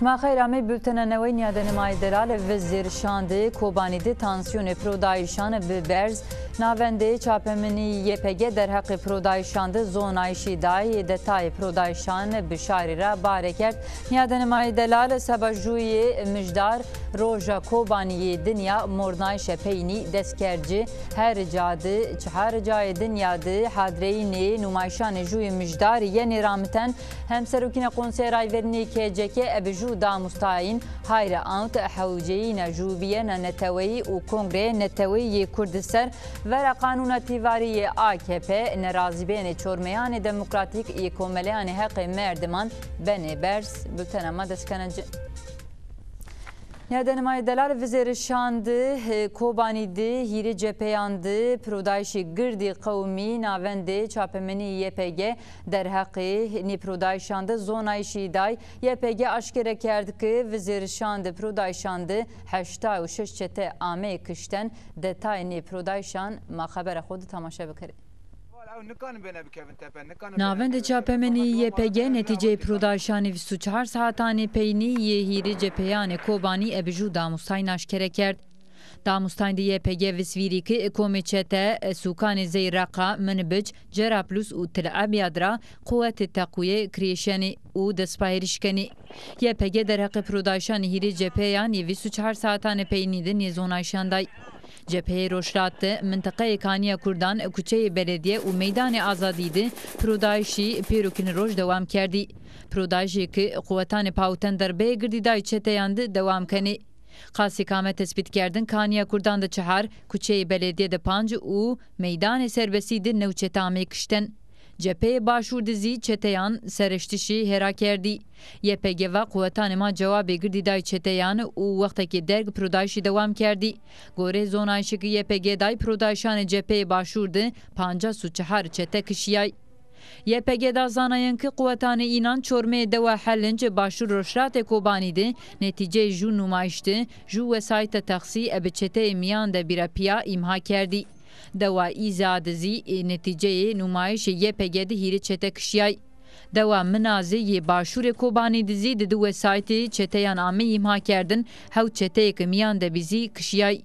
ما خیرامی بولتن نوی نیادن مای دلال وزیر شانده کوبانیده تانسیون پرودایشان به برز ناونده چاپمنی یپگه در حق پرودایشانده زونایشی دای دتای پرودایشان بشاری را باره کرد نیادن مای دلال سبجوی مجدار روژا کوبانی دنیا مورنایش پینی دستکرجی هر جای دنیا ده حادرین نمایشان جوی مجدار یعنی رامتن همسروکین قنصه رایورنی که جکه ابجو دامستاین هایر آنت حوجین جوبیه نتوی و کنگره نتوی کردستر و قانون تیواری AKP نرازبین چورمیان دموکراتیک یکوملیان حق مردمان بنی برز بلتنما دسکننج نیادنمای دلال وزیر شانده کوبانیده هیری جپیانده پرودایشی گردی قومی ناونده چاپمنی یپگه در حق نی پرودایشانده زونایشی دای یپگه اشکره کرد که وزیر شانده پرودایشانده 86 چته آمه کشتن دتای نی پرودایشان ما خبر خود تماشا بکرید. ناوند چاپمنی یپگه نتیجه پرودایشانی 24 ساعتانی پینی یه هیری جپیان کوبانی ابجو داموستاین اشکره کرد. داموستاین دی یپگه وسویری که کومیچته سوکان زیرقا منبج جرابلوس و تل ابیادرا قوت تقویه کریشنی و دسپایرشکنی. یپگه در حق پرودایشانی هیری جپیان یه 24 ساعتانی پینی ده نیزونایشان دای. جبهه روشرات منطقه کانیا کردان کوچه بلدیه و میدان آزادی ده پرودایشی پیروکن روش دوام کردی. پرودایشی که قوتان پاوتن در به گردیدای چتیاند دوام کنی. خاصی کامه تثبیت کردن کانیا کردان ده 4 کوچه بلدیه ده 5 و میدان سربسی ده نوچه تامه کشتن. جبهه باشور دزی چتیان سرشتشی هرا کردی. یپگه و قوتان ما جواب گردیدای چتیان و وقتی که درگ پرودایشی دوام کردی. گوره زونایشی که یپگه دای پرودایشان جبهه باشور ده 54 چته کشیای. یپگه دا زاناین که قوتان اینان چورمه دوا حلنج باشور روشرات کوبانی ده نتیجه جو نمایشته جو وسایت تخصی اب چته میان ده بیرپیا امها کردی. دوا ایزادزی نتیجه نمایش یپگه ده هیری چته کشیای. دوا منازه باشور کوبانی دزی ده دو سایت چتهان آمه امها کردن هاو چته کمیان ده بیزی کشیای.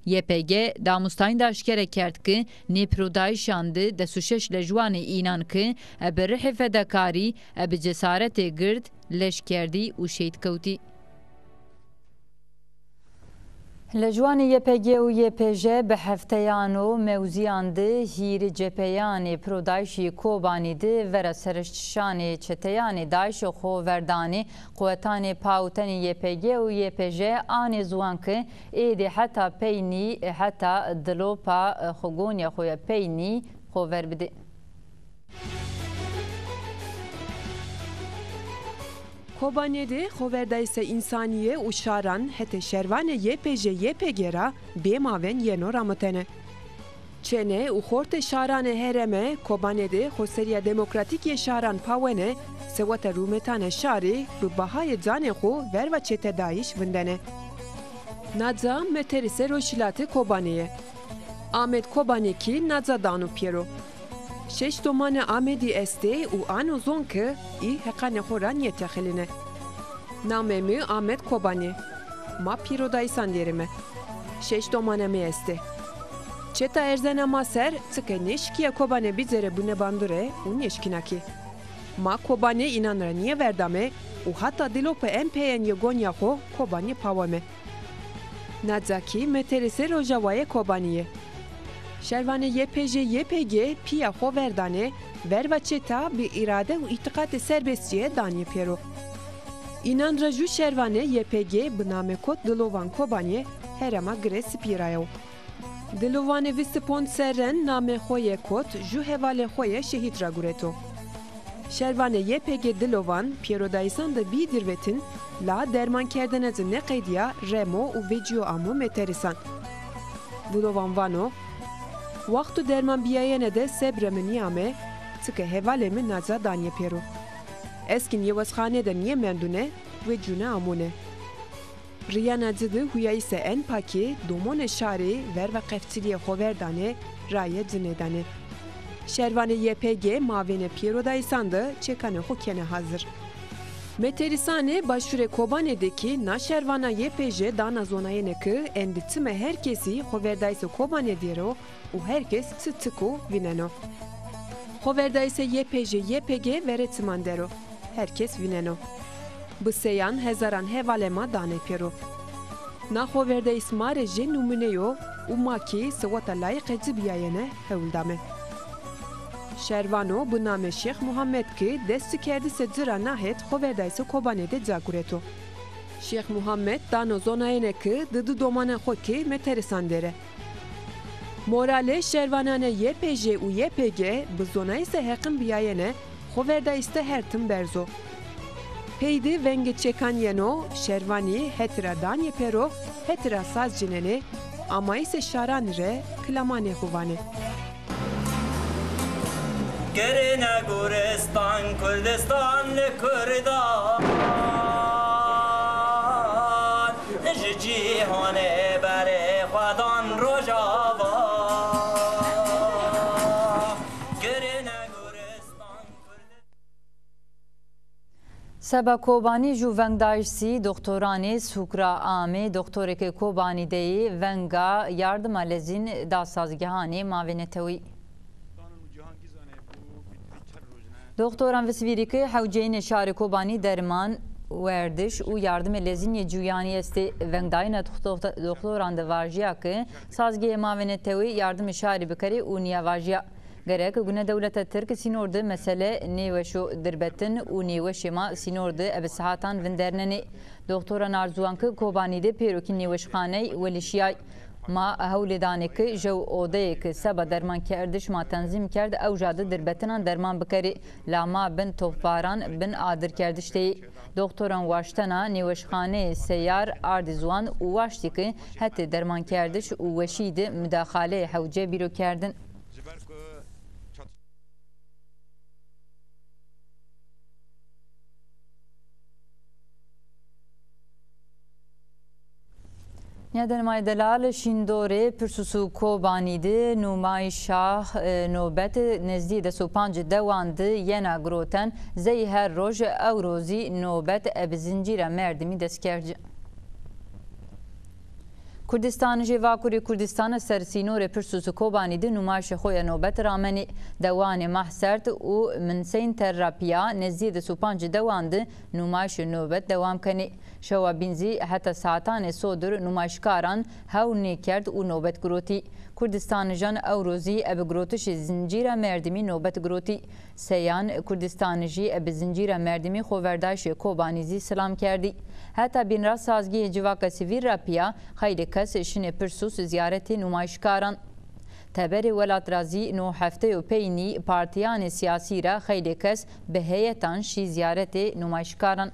یپگه داموستاین داشکره کرد که نی پرودایشانده ده سوشش لجوان اینان که اب رح فدکاری اب جسارت گرد لش کردی و شید کوتی. لجوان یپگه و یپجه به هفتهانو موزیان ده هیر جپیان پرودایشی کوبانی ده ور سرشتشان چتیان دایش خو وردانی قوتان پاوتن یپگه و یپجه آن زوان که ایده حتی پینی حتی دلوپا خوگون خوی پینی خو ور بده. کوبانیده خوردایس انسانیه و شاران هت شروان یپگه را بیماون ینو رامتنه. چنه و خورت شاران هرمه کوبانیده خوسریا دموکراتیک شاران پاونه سوات رومتان شاری به بهای جان خو ور و چته دایش وندنه. نادزا متریس روشلات کوبانیه. آمد کوبانی کی نادزا دانو پیرو. 6 دومان آمدی استه و آنو زون که ای حقان خوران یتخلینه. ناممی آمد کوبانی. ما پیرودایسان دیرمه. 6 دومان می استه. چتا ارزن ما سر چکه نشکیه کوبانی بیزره بونه باندوره و نشکیناکی. ما کوبانی اینان را نیه وردامه و حتی دلو په ام پین یگونیا خو کوبانی پاومه. نادزاکی مترسه روژاوای کوبانیه. شروان یپگه پیا خو وردانه ور و چتا به اراده و اعتقاد سربستیه دانی پیرو. اینان رجو شروان یپگه بنام کد دلوان کوبانیه هرما گرس پیرایو. دلوان ویستپون سرن نام خوی کد جو حوال خوی شهید را گورتو. شروان یپگه دلوان پیرودایسان ده بی دروتن لا درمان کردن از نقیدیا رمو و ویجیو آمو مترسان. دلوان وانو وقت درمان بیاینه ده سبر منیامه چکه حواله من نازا دانیه پیرو. اسکین یه وزخانه ده نیه مندونه و جونه آمونه. ریا نزده هویایسه ان پاکی دومون شاری ور و قفتیلی خووردانه رایه زندانه. شروان یپگه ماوین پیرو دایسانده چکانه خوکینه حاضر. Meterisane başure Kobane'deki naşervana YPJ dana zonaya nekı enditime herkesi hoverdayse Kobane diyero u herkes tıku vineno. Hoverdayse YPJ YPG veretiman dero. Herkes vineno. Bıseyan hezaran hevalema dane pero. Na hoverdays mareje numuneyo u maki sıvata layık edzibiyayene hevldame. Şervano bu name Şeyh Muhammed ki desti kerdi se zira nahet hoverdayse Kobane'de zagureto. Şeyh Muhammed dano zonayene ki dıdı domana hoki meterisan dere. Morale şervanane YPJ u YPG bu zonayse hekim biyayene hoverdayste hertim berzo. Peydi venge çekan yeno şervani hetira danye pero hetira saz cinene ama ise şaran re klamane huvane. Gerine Guristan, Kurdistan, Kurdan Ji cihane bere xwadan rojava Gerine Guristan, Seba Kobani ju vengdaşsi doktorani Sukra Ame doktoreke Kobani deyi venga yardım alezin dasazgahani mavenetewi Doktoran vesviri ki hevceyn şari Kobani derman werdiş u yardım lezin cuyani esti vengdayna doktoran de varjiya ki sazge mavenetewi yardım şari bikari u niya varjiya gerek gune devlete Türk sinorde mesele neveşo dirbetin u neveşema sinorde ebsahatan venderneni doktoran arzuan ki Kobani de perokin neveşkhane velişiyay ما هولدانی که جو اوده که سبا درمان کردش ما تنظیم کرد او جاده دربتنان درمان بکری لاما بن توفاران بن آدر کردش تی دکتران واشتنا نیوشخانه سیار آردزوان و واشتی که حتی درمان کردش و وشید مداخله حوجه بیرو کردن Neden Delal Şindore Pürsusu Kobani'de numayşah nöbet nezdi de sopancı devandı yena groten zey her roj evrozi nöbet ebzincire merdimi deskerci. Kurdistan Jevakuri Kurdistan Sersinore Pürsusu Kobani'de numayşe xoya nöbet rameni devane mahsert u minseyn terapiya nezdi de sopancı devandı numayşe nöbet devam kani. شوا بینزی حتی ساعتان صدر نمایشکاران هاونی کرد و نوبت گروتی کردستان جان او روزی اب گروتش زنجیر مردمی نوبت گروتی سیان کردستان جی اب زنجیر مردمی خورداش کوبانیزی سلام کردی حتی بین را سازگی جواک سیویر راپیا خیر کس شن پرسوس زیارت نمایشکاران تبر ولات رازی نو هفته و پینی پارتیان سیاسی را خیر کس به هیئتان شی زیارت نمایشکاران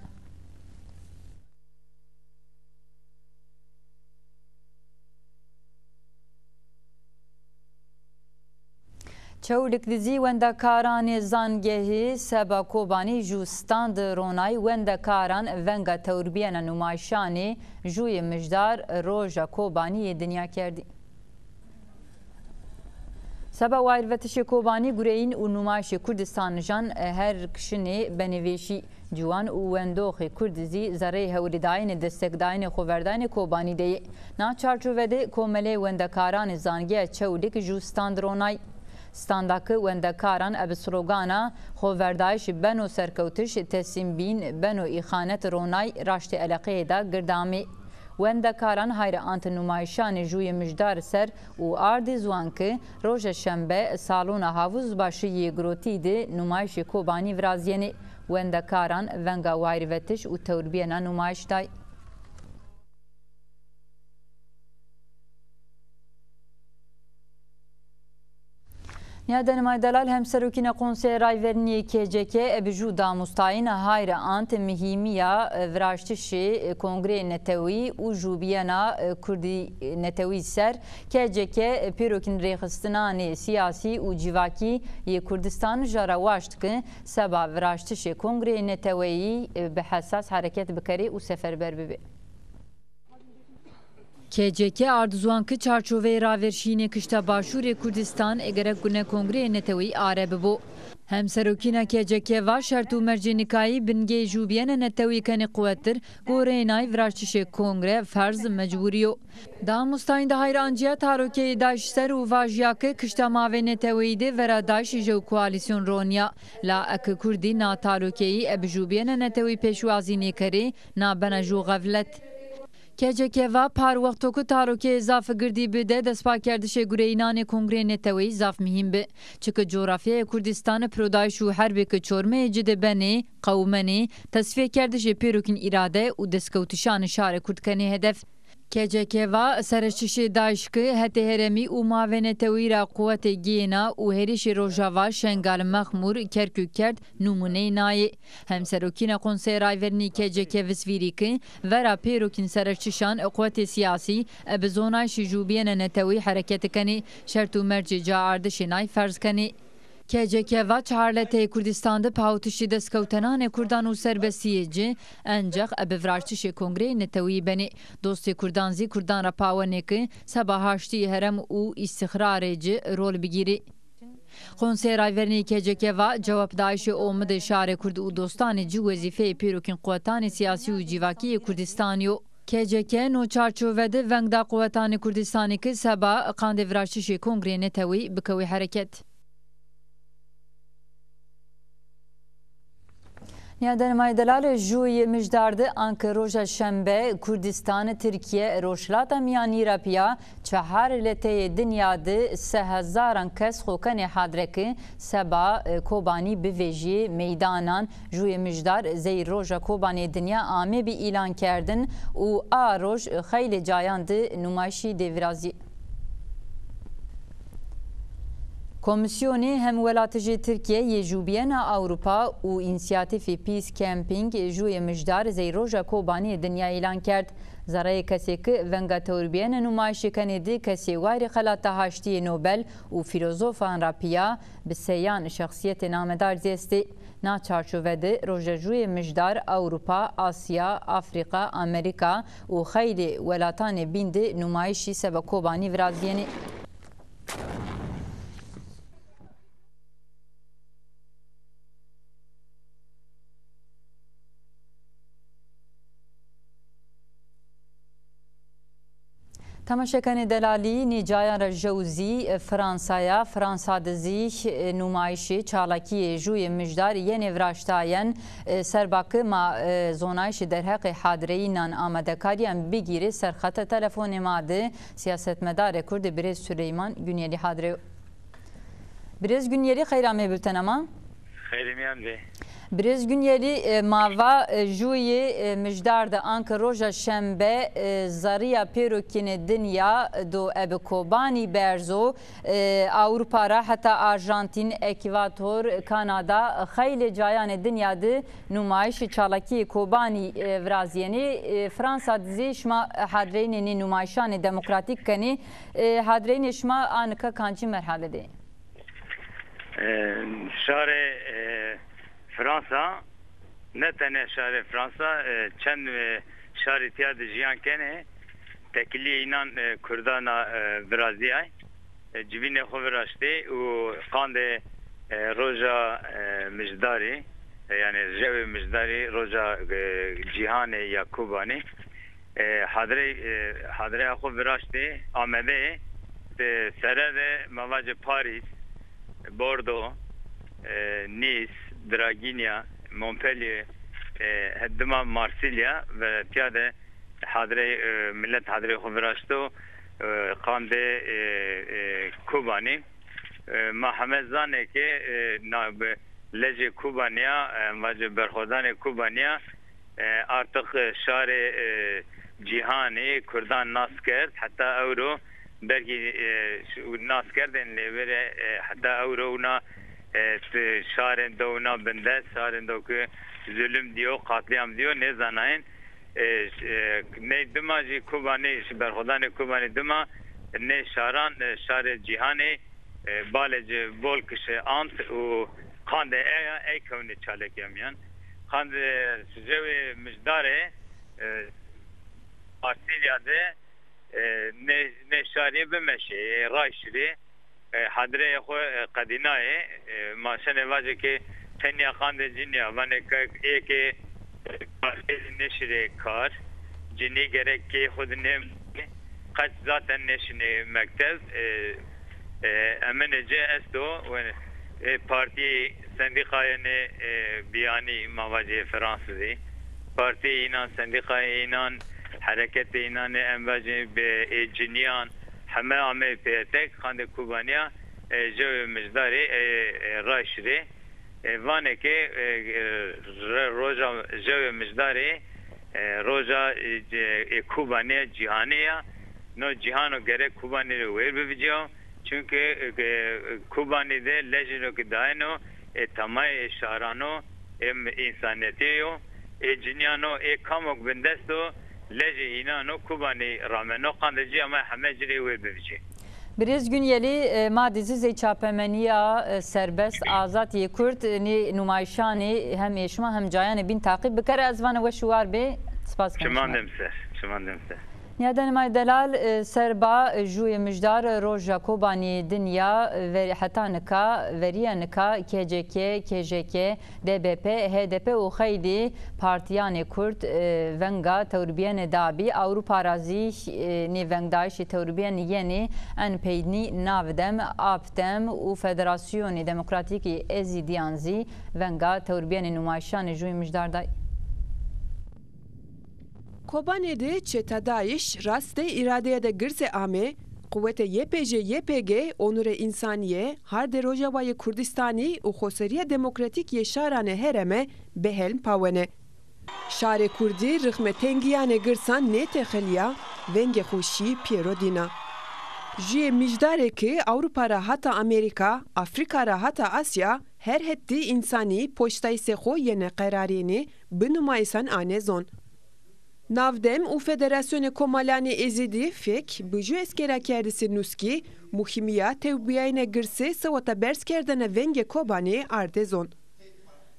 چولک دیزی وندکاران زانگهی سبا کوبانی جو ستاند رونای وندکاران ونگا توربیان نمایشانی جوی مجدار روژا کوبانی دنیا کردی. سبا وایروتش کوبانی گرین و نمایش کردستان جان هر کشنی بنویشی جوان و وندوخ کردزی زره هوریداین دستگداین خورداین کوبانی دی. نا چارچوبه کومله وندکاران زانگه چولک جو ستاند رونای ستانداکı wendekaran ev slogana xoverdayş beno serkewtiş teslim bin beno ihanet ronay raştê eleqeyê da girdamî wendekaran hayra ant numayişanê jûyê mijdar ser û ardê zwan ki roja şembe salona havuzbaşiyê girotî de numayişê Kobanî virazyenê wendekaran venga wayrivetiş û tewrbiyena numayîş day Neden Delal hem serokine konsey rayverniye KCK ebiju damustayın hayra ant mihimiya vraştişi kongre netewi u jubiyana kurdi netewi ser KCK pirokin rexistanani siyasi u civaki ye Kurdistan jara vaşt ki seba vraştişi kongre netewi be hassas hareket bikari u seferber bibi. KCK ardizuan ki çarçovê raverşînê kişta Başûrê Kurdistan egerek gune kongreyê netewî are bibû. Hemserokîna KCK va şert û mercênîkayî bingê jûbiyena netewî kenê quwettir goreyînay viraçişê kongre ferz mecbûrî yo. Damostayên di hayranciya tarokeyê Daeş ser û vajiyakê kişta mavê netewî de vera Daeşî ji koalîsyon roniya. Laek Kurdî na tarokeyî ev jûbiyena netewî pêşwazî nêkerê nabena jû xevlet. KCK va par wexto ku tarokê zaf girdî bide destpakerdişê gureyînanê kongrê netewî zaf mihîm bi. Çiki coğrafyaya Kurdistanê Prodayiş û herbê ki çormeyê ci dibenê, qewmenê, tesfiyekerdişê pêrokên îrade û destkeutişanê şarê Kurdkenê hedef. KCK va serçişê Daeş ki hetê heremî û mavê netewî ra quwetê gihêna û herîşê Rojava Şengal Mexmûr Kerkûk kerd nûmuneyê nayê. Hemserokîna Konseyê Rayverinî KCK visvîrî ki vera pêrokên serçişan quwetê siyasî bi zonayşî jûbiyena netewî hereketekenê şert û mercê ca ardişê nay ferz kenê. KCK va çarletê Kurdistan'da pawtişî destskewtenanê Kurdan û serbestiyê ci encex ebi viraçişê kongreyê netewî benê. Dostê Kurdan zî Kurdan ra pawenê ki seba haştiyê herem û îstixrarê ci rol bigîrî. Konseyê Rayverinî KCK va cewab Daişê Omidê şarê Kurd û dostanê cî wezîfeyê pêrokên quwetanê siyasî û cîvakiyê Kurdistanê yo. KCK no çarçovede vengda quwetanê Kurdistanê ki seba qandê viraçişê kongreyê netewî bikewî hereket. Nihadenemay Delal jûyê mijdardi anke roja şembe Kurdistan Tirkiye rojhilata miyanî rapiya çehar leteyê dinya di 3000 kes xokenê hadreki seba kobanî bivêjiyê meydanan jûyê mijdar zey roja kobanê dinya amê bî îlan kerdin û a roj xeylê cayan di nûmayişî devîrazî. Komisyonê Hemwelatê ji Tirkiyeyê jûbiyena Awropa û înisiyatîfê Peace Camping jûyê mijdar zey roja kobaniyê dinya îlan kerd. Zareyê kesê ki venga tewrbiyena nûmayişê Kenedî kesê wayrê xelata haştiyê Nobel û fîlozofan rapiya bi seyan şexsiyetê namedar zêstê. Na çarçove de roja jûyê mijdar Awropa, Asya, Afrika, Amerîka û xeylê welatanê bîn de nûmayişî sebekobanî virazbiyenê. Temaşekanê Delalî nîcayan re jewzî Fransaya Fransa dizî nûmayişê çalakiyê jûyê mijdar yên viraştayen serbakî ma zonayişê derheqê hadireyînan amadekariyan bigîrê serxeta telefonê ma de siyasetmedarê Kurd Birêz Süleyman Günyelî hadire. Birêz Günyelî xeyra me bültenema. Xeyrimiyan be. Birêz Günyelî mava jûyê mijdar de anke roja şembe zariya pêrokên dinya do ebi kobanî berzo Awropa ra heta Arjantin, Ekvator, Kanada xeylê cayanê dinya di nûmayişê çalakiyê kobanî virazyenê Fransa dizê şima hadreyên nûmayişanê demokratîk kenê hadreyên şima anika kancî merhale de. Şarê Fransa ne tane şarê Fransa çend şarê tiya di jiyan kenê tekiliyê înan Kurdana Biraziyay civînê xwe viraştê û qandê roja mijdarê yani jewê mijdarê roja cîhanê ya Kubanê hadreya xwe viraştê Amedê serê mavace Paris, Bordeaux, Nice, Draginia, Montpellier, heddima Marsilya ve tiyade millet hadre xuviraşto qande Kubani Mahmed zane ki lece Kubaniya ve berxodan Kubaniya artık şare cihani Kurdan nas kerd hatta euro belki nas kerdin levere hatta euro na şarên dewna binde şarên dewkê zulüm diyor katliam diyor ne zanayın ne dima jî Kubanê berxwedanê Kubanê dima ne şaran şarê cîhanê balê ji volkişê ant û qandê ey kewne çalekemiyan qandê jewê mijdarê Marsilya'da neşariye bemeşe raşri hadre xo qadinaye maşane vaje ki tenya khande jinya vane ki neşre kar cini gerek ki xud ne kaç zaten neşne mekteb emnece esto ve parti sendikayene biyani mavaje Fransızı parti inan sendikaya inan hareket inan emvaje be ciniyan همه عمل پیتک خانده کوبانیا جو مجداری راشری وانه که روزا جو مجداری روزا کوبانیا جهانیا نو جهانو گره کوبانی رو ویر ببیجیو چونکه کوبانی ده لجنو که داینو تمای شهرانو انسانیتیو جنیانو کاموک بندستو لجی اینا نو کوبانی رامنو قاندجی ama همه جری وی ببیجی Biriz gün yeli madizi zeçapemeniya serbest azat ye Kürt ni numayşani hem eşma hem cayane bin takip bikare azvanı ve şuvar be spas çimandem ser Yadan may delal serba juye müjdar roja kobani dünya ve hatanika veriyanika KCK, DBP, HDP u xeydi partiyane Kürt venga terbiyene dabi Avrupa razi ni vengdaş terbiyene yeni en peydni navdem aptem u Federasyoni Demokratiki Ezidiyanzi venga terbiyene numayşan juye müjdarda Kobane'de çetadayiş raste iradeye de gırse ame, kuvvete YPG onure insaniye, harde rojavayı Kurdistani u Xoseriye Demokratik Yeşarane hereme behelm pavene. Şare Kurdi rıhme tengiyane gırsan ne texeliya, venge xuşi Piero Dina. Jiye mijdare ki Avrupa'ra hata Amerika, Afrika'ra hata Asya, her hetti insani poştay sexo yene qerarini, binumaysan anezon. Navdem u Federasyonu Komalani Ezidi fek bıcı eskera kerdisi nuski muhimiya tevbiyayne gırse savata bers kerdene venge kobani ardezon.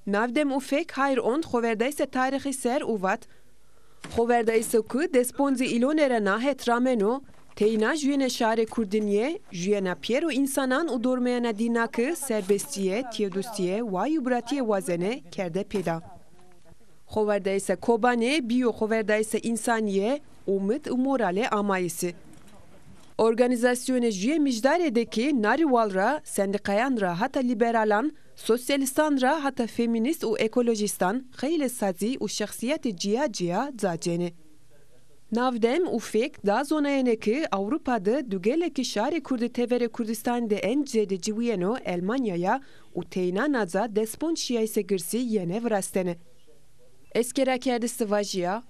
Navdem u fek hayr on xoverdayse tarihi ser uvat xoverdayse ku desponzi ilonerana het rameno teyna jüyene şare kurdiniye jüyena Piero insanan u dormeyana dinakı serbestiye tiyodüstiye vayubratiye vazene kerde peda. Xoverdayse kobane biyo xoverdayse insaniye umut u morale amayisi. Organizasyonu jüye mijdaredeki nariwalra, sendikayanra hata liberalan, sosyalistanra hata feminist u ekolojistan xeyle sazi u şahsiyeti ciya zacene. Navdem u fek da zonayeneki Avrupa'da dügeleki şari Kurdi tevere Kurdistan'da en cede civiyeno Almanya'ya u teyna naza despon şiyayse gırsi yene vrastene. Eskera kerdisi vajiya,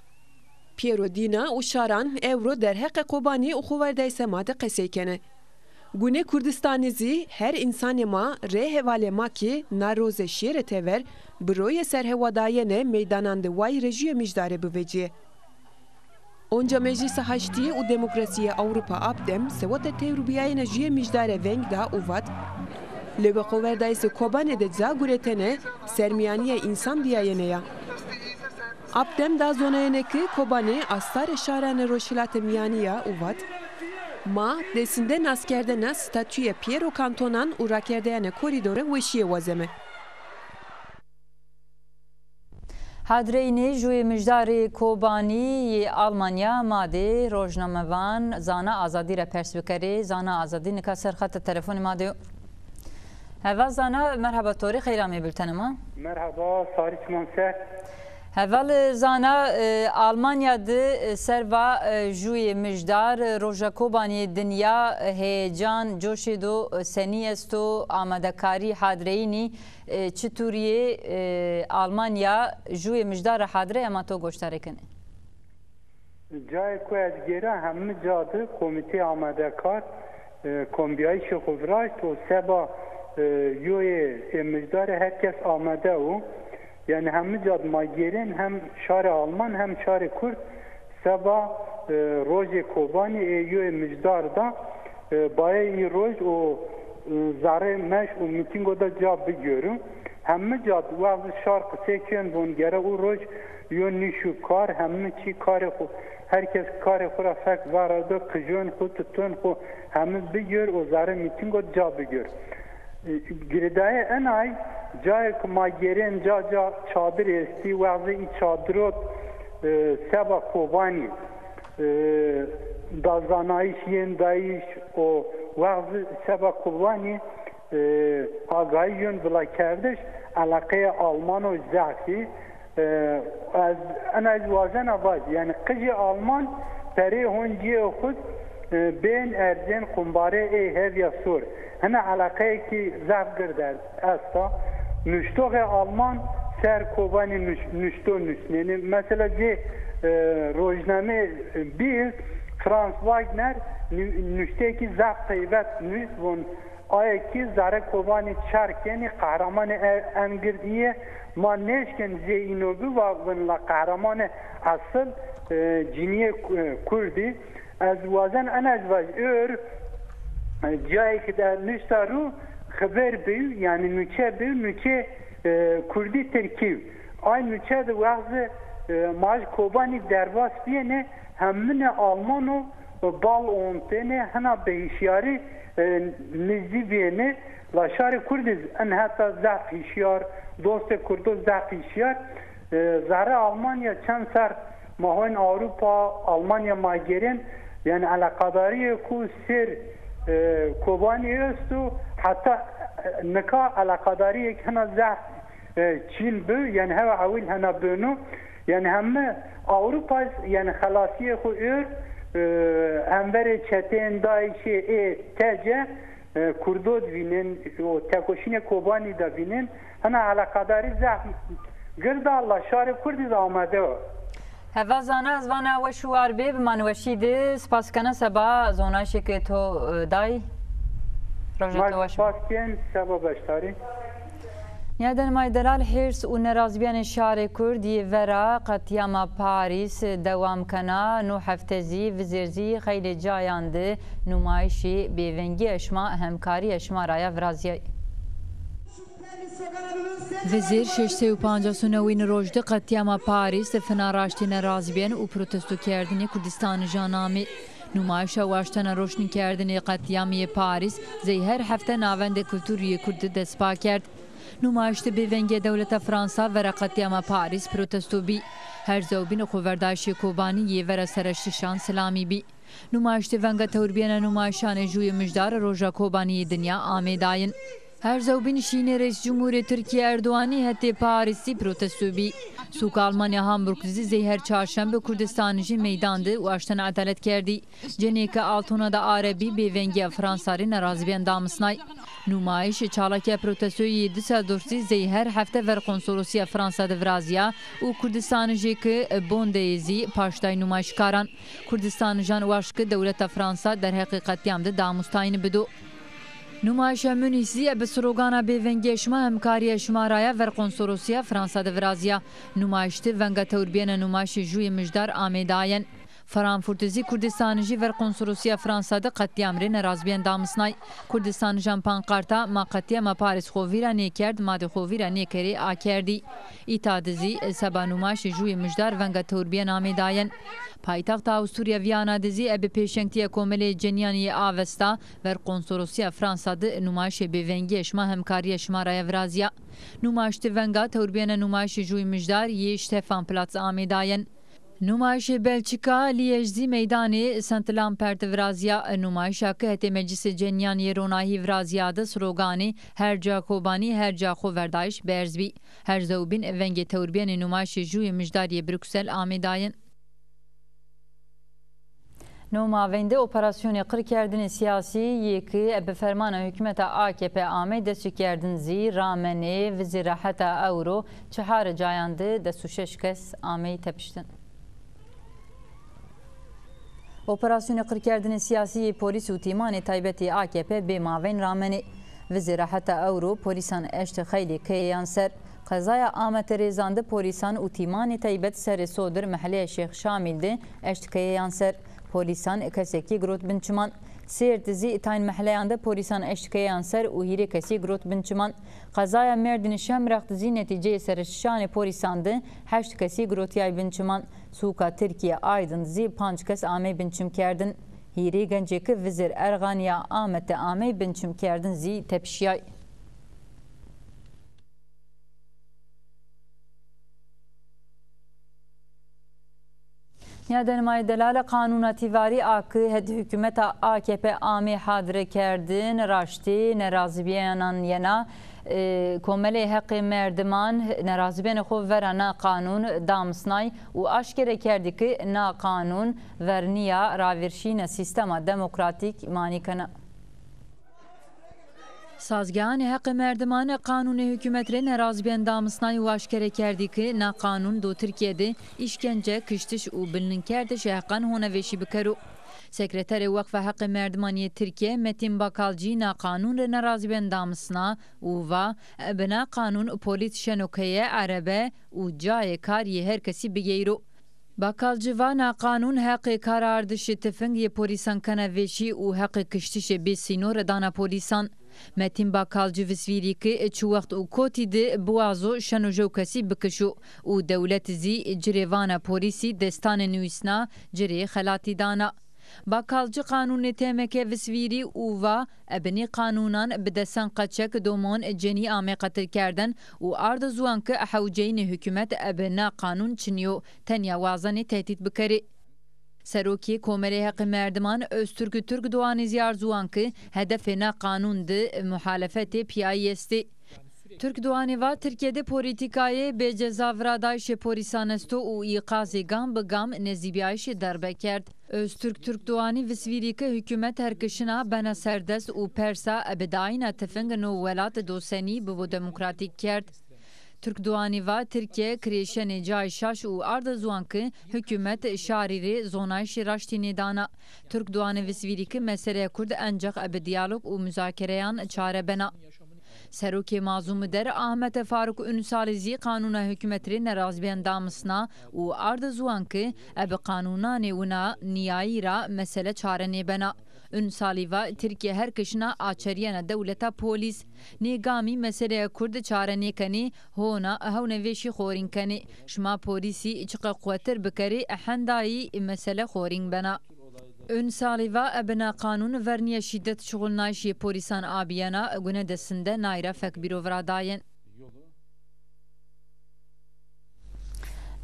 Piero Dina u şaran evro derheqe kobani u xuverdayse made qeseykene. Gune Kurdistanizi her insanema re hevalema ki naroze şiere tever, broye serhevadayene meydanande vay rejiye mijdare biveciye. Onca meclisi haşti u demokrasiye Avrupa abdem sevate tevrubiyayene jiye mijdare vengda uvat, lebe xuverdayse kobane de zaguretene sermiyaniye insan diyayeneya. Abdem da zonayeneki kobani astare şarane roşilate miyaniya uvat, ma desinde naskerdena statüye Piero Cantonan u rakerdeyane koridore veşiye vazeme. Hadreyni juye müjdari kobani Almanya madi rojnamevan zana azadi re persbikeri zana azadi nika serxata telefoni madi. Heva zana merhaba tori xeyrami bültenima. Merhaba Sarıç Monser. Heval zana Almanya'da serva juye müjdar roja kobani dünya heyecan coşido seniyesto amadakari hadreyni çituriye Almanya juye müjdar hadre ama to goştarekene. Cay koyaz gera hem cadı komite amadakar kombiyayı şokuvraş o seba juye müjdar herkes amade o. Yani hem cad magirin hem şare Alman hem şare Kürt sabah roje kobani eyo müjdarda bayi roj o zare meş o mitingoda cevap görüm همه جاد وقت شارق سکن بونگره او روش یون نیشو کار همه چی کار خود هر کس کار خود را فکر وارده قجون خود تون خود همه بگیر و زاره میتینگ و جا بگیر گردای انای جای که ما گیرین جا چادر استی وقت ای چادرات سبا کوبانی دازانایش ین دایش و وقت سبا کوبانی آگاهیون بلا کردش علاقه آلمان و زعفی انا از وازن آواز یعنی قجی آلمان پره هنجی خود بین ارزین قنباره هیویا سور هنه علاقه که زعف گرده استا نشتوغ آلمان سر کوبانی نشتو نشنینی مثلا جه روزنامه بیل فرانس واگنر نشته که زعف طیبت نویس بون آیا کی زاره کوبانی چرک یعنی قهرمان انگردیه ما نشکن زی اینو بو و قهرمان اصل جنیه کردی از وازن انا از واج جایی که در نشتا رو خبر بیو یعنی نوچه بیو نوچه کردی ترکیب آی نوچه در وقت ماج کوبانی درواز بینه همین آلمانو بال اونتنه هنا بهشیاری نزدی بینه لاشار کردیز ان حتی زعف هشیار دوست کردو زعف هشیار زهره آلمانیا چند سر ماهوین اوروپا آلمانیا ماگرین یعنی علاقاداری کو سر کوبانی است و حتی نکا علاقاداری یک هنا زعف چین بو یعنی هوا عویل هنا بونو یعنی همه اوروپا یعنی خلاصی خو همبر چتین دایشی تجه کردو دوینن و تکوشین کوبانی دوینن هنا علاقاداری زعف گرد الله شار کردی دا آمده هوا زانه از وانه و شوار بی بمانوشیده سپاس کنه سبا زوناشی که تو دای روژه تو سپاس کن سبا بشتاری یادن مای دلال هرس و نرازبیان شار کردی ورا قطیام پاریس دوام کنا نو هفتزی وزیرزی خیلی جایانده نمایشی بیونگی اشما همکاری اشما رای ورازی وزیر 659 روجده قطیام پاریس فناراشتی نرازبیان و پروتستو کردنی کردستان جانامی نمایش واشتن روشنی کردنی قطیامی پاریس زی هر هفته ناوند کلتوری کرد دسپا کرد نمایشت بیونگی دولت فرانسا ورا قطیام پاریس پروتستو بی هر زوبین خوورداشی کوبانی یه ورا سرشتشان سلامی بی نمایشت ونگا توربین نمایشان جوی مجدار روژا کوبانی دنیا آمیداین هر زوبین شینی رئیس جمهور ترکیه اردوانی هتی پاریسی پروتستو بی سوک آلمانیا هامبورگ دیزی زهر چهارشنبه کردستانجی میدانده و اشتن عدالت کردی جنیک آلتونا دا عربی بیونگی فرانساری نرازبین دامسنای نمایش چالاکی پروتستوی دیسا دورسی زهر هفته ور کنسولوسی فرانسا دورازیا و کردستانجی که بوندیزی پاشتای نمایشکاران کردستانجان واشک دولت فرانسا در حقیقتیام ده دامستاین بدو نمایش منیسی به سروگانا بیونگی شما همکاری شما رایا ور کنسولوسیا فرانسا دورازیا نمایشت ونگا توربین نمایش جوی مجدار آمیداین فرانکفورتزی کردستانجی ور کنسولوسیا فرانسا ده قطیام ری نرازبین دامسنای کردستانجان پانقارتا ما قطیام پاریس خوویرا نیکرد ماده خوویرا نیکری آکردی ایتادزی سبا نمایش جوی مجدار ونگا توربین آمیداین پایتخت آوستوریا ویانا دزی اب پیشنگتی کومل جنیانی آوستا ور کنسولوسیا فرانسا ده نمایش بیونگی شما همکاری شما رای ورازیا نمایش ونگا توربین نمایش جوی مجدار یه شتفان پلاتس آمیداین نمایش بلچیکا لیجزی میدانی سنت لامپرت ورازیا نمایشا که هتی مجلس جنیانی روناهی ورازیا ده سروگانی هر جا کوبانی هر جا خووردایش برزبی هر زوبین ونگی توربین نمایش جوی مجداری بروکسل آمیداین نماینده اپراسیون قرکردن سیاسی یکی به فرمان حکومت AKP آمد دست کردن زی رامنه وزارت اورو چهار جاینده دست 6 کس آمد تپشتن اپراسیون قرکردن سیاسی پلیس و تیمان تایبتی AKP به ماوین رامنه وزارت اورو پلیسان اشت خیلی کیان سر قضای آمد ریزانده پلیسان و تیمان تایبت سر صدر محله شیخ شامل ده اشت کیان سر پلیسان کسی گروت بنچمان سیرت زی تاین محلیان ده پولیسان اشتکیان سر و هیری کسی گروت بنچمان قضای مردن شم رخت زی نتیجه سرشان پولیسان ده 8 کسی گروتیای بنچمان سوکا ترکیه آیدن زی 5 کس آمی بنچم کردن هیری گنجه که وزیر ارغانیا آمد آمی بنچم کردن زی تپشیای Dönmay delale kanuna tivari akı hükümeta AKP AMİ hadire kerdin raşti nerazibiyanan yena komele hakkı merdiman nerazibiyan xo verana kanun damsnay u aşkere kerdi ki na kanun verniya ravirşine sistema demokratik manikana سازگان حق مردمان قانون حکومت را نرازبین دامسنای و اشکره کردی که نا قانون دو ترکیه ده işkence kıştış و بلن کردش حقان هونه وشی بکرو. سکرتر وقف حق مردمانی ترکیه متین باکالجی نا قانون را نرازبین دامسنا و بنا قانون پولیس شنوکیه عربه و جای کاری هر کسی بگیرو. باکالجیوانا قانون حق کاراردش تفنگ پولیسان کنه وشی و حق کشتش بی سینور دانا پولیسان. متین باکالجی وسویری که چو وقت و کوتی ده بوازو شنوجو کسی بکشو و دولت زی جریوانا پولیسی دستان نویسنا جری خلاتی دانا. باکالجی قانون تیمکه وسویری اووا ابنی قانونان بدسان قچک دومون جنی آمی قتل کردن و ارد زوان که حوجین حکومت ابنا قانون چنیو تنیا وازن تهدید بکری. سروکی کومره حق مردمان öztürk Türk doğanı ziyar zuan ki hedefine kanundu muhalefeti piyayesti. Türk doğanı va Türkiye'de politikayı be cezavradayş polisanesto u iqazı gam be gam nezibiyayş darbe kerd. Öztürk Türk doğanı visvirike hükümet herkişina bana serdest u persa ebedayna tefeng no velat doseni bu demokratik kerd. Türk doğanı va Türkiye kreşeni cayşaş u arda zuankı hükümet şariri zonayş raştini dana. Türk doğanı visviriki mesele kurd ancak ebe diyalog u müzakereyan çare bena. Seruki mazlumu der Ahmet Faruk Ünsalizi kanuna hükümetri nerazbiyen damısna u arda zuankı ebe kanunani una niyayira mesele çare ne bena. Ünsaliva Türkiye her kışına açariyana devleta polis negami meseleye kurd çare nekani hona havne veşi xorin kani şma polisi çıqa quater bekari handai mesele xorin bena. Ünsaliva ebna kanun verniye şiddet şugulnayşi polisan abiyana güne desinde nayra fekbirovradayın.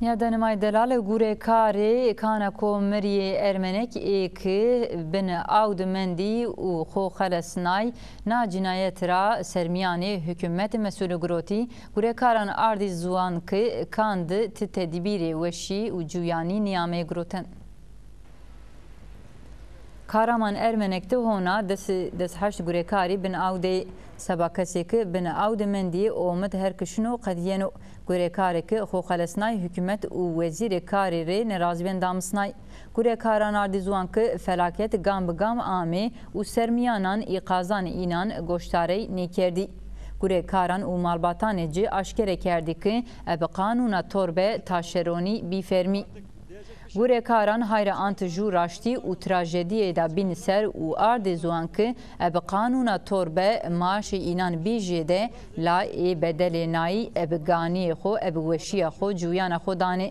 Dönmay delale gure kare kana komeriye Ermenek ki bin avdmendi u xo xalasnay na cinayet ra sermiyane hükümet mesulü groti gure karan ardi zuan ki kandı tedbiri veşi u cuyani niyame groten. Karaman Ermenek'te hona des haş gurekari bin avde sabakaseki bin avde mendi omet her kışno qadiyeno gurekari ki xo xalasnay hükümet u vezir karire nerazben damsnay gurekaran ardi zuan ki felaket gam gam ame u sermiyanan iqazan inan goştare nekerdi. Gurekaran u malbataneci aşkere kerdi ki ebe kanuna torbe taşeroni bifermi. Gurekaran hayra antiju raşti u trajediye da bin ser u arde zuan ki ebe kanuna torbe maaşı inan bijede la bedele nayi ebe ganiye xo ebe veşiye xo cuyana xo dane.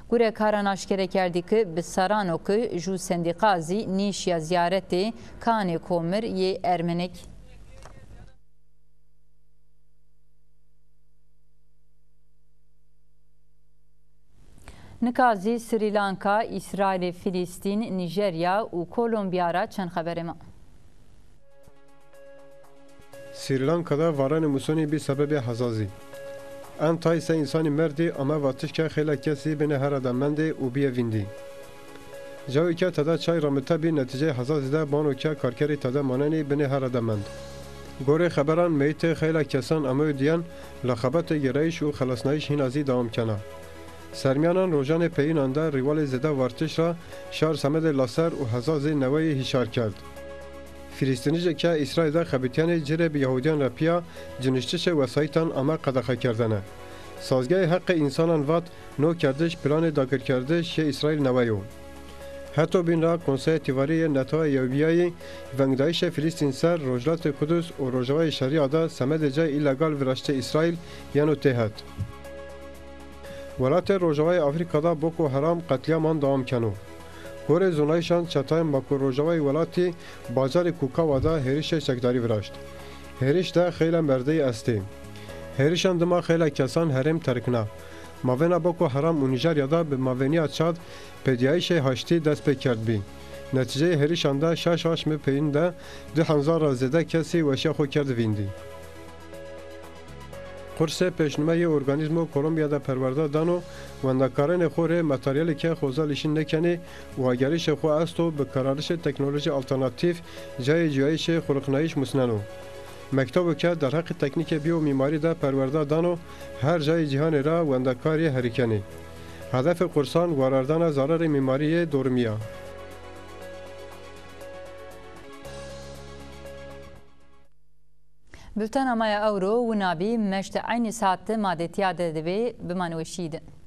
Gurekaran aşkere kerdi ki bisarano ki ju sendikazi nişya ziyareti kane komir ye Ermenek. Nikazi Sri Lanka, İsrail, Filistin, Nijerya u Kolombiyara çend xebere ma. Sri Lanka'da varan musoni bir sebebi hazazi. En tayse insani merdi ama vatışka xela kesi bine her adamende u biye vindi. Javike tada çay ramita bir netice hazazide banoka karkeri tada manani bine her adamend. Gore xeberan meyte xela kesan ama diyan lakhabate gereyiş u xelasnayiş hinazi devam kena. Sermiyanan rojan peyinan da rival zeda vartış ra şar samed laser u hazaz neveyi hişar kerd. Filistinice ke İsrail'de xebitiyan cire bi Yahudiyan rapiya cinişçe vesaytan ama qadaxa kerdene. Sazgah hakkı insanan vat no kerdiş planı dagir kerdiş ye İsrail neveyo. Heto bin ra Konsey Tivariye Netoya Yevbiyayê vengdayişa Filîstîn ser Rojhilatê Kudüs û Rojavayê Şeriya da semedece illegal viraştê İsraîl yeno tê hat. Welatê Rojavayê Afrikada Boko Haram qetliaman dawam keno. Gorê zonayîşan çetayên Bako Rojavayê welatê bajarê Kukawa da hêrişê çekdarî viraşt. Hêriş de xêla merdeyê estê. Hêrişan dima xêla kesan herêm terkina. Mavena Boko Haram û Nîjeryada bi maveniya Çad pêdiyayîşê haştî dest pê kerdbî. Neticeyê hêrişan de 6 haşmê peyîn de 2000 zêde kesî weşiya xwe kerd vîndî. Qursê pêşnimeyê organîzmo Kolombiyada perwerda dan û wendakarên xwe rê materyaleke xweza lîşîn nekenê û agerîşê xwe est û bi kararişê teknolojî alternatîv cayê ciyayîşê xulqnayîş musneno. Mektebeke derheqê teknîkê biyo mîmarî de perwerda dan û her cayê cîhanê ra wendakariyê herîkenê. Hedefê qursan warardana zararê mîmariyê dormiya. Bültena maya Ewro û nabî meşte aynı saatte madetiya de divê bimanweşîdin.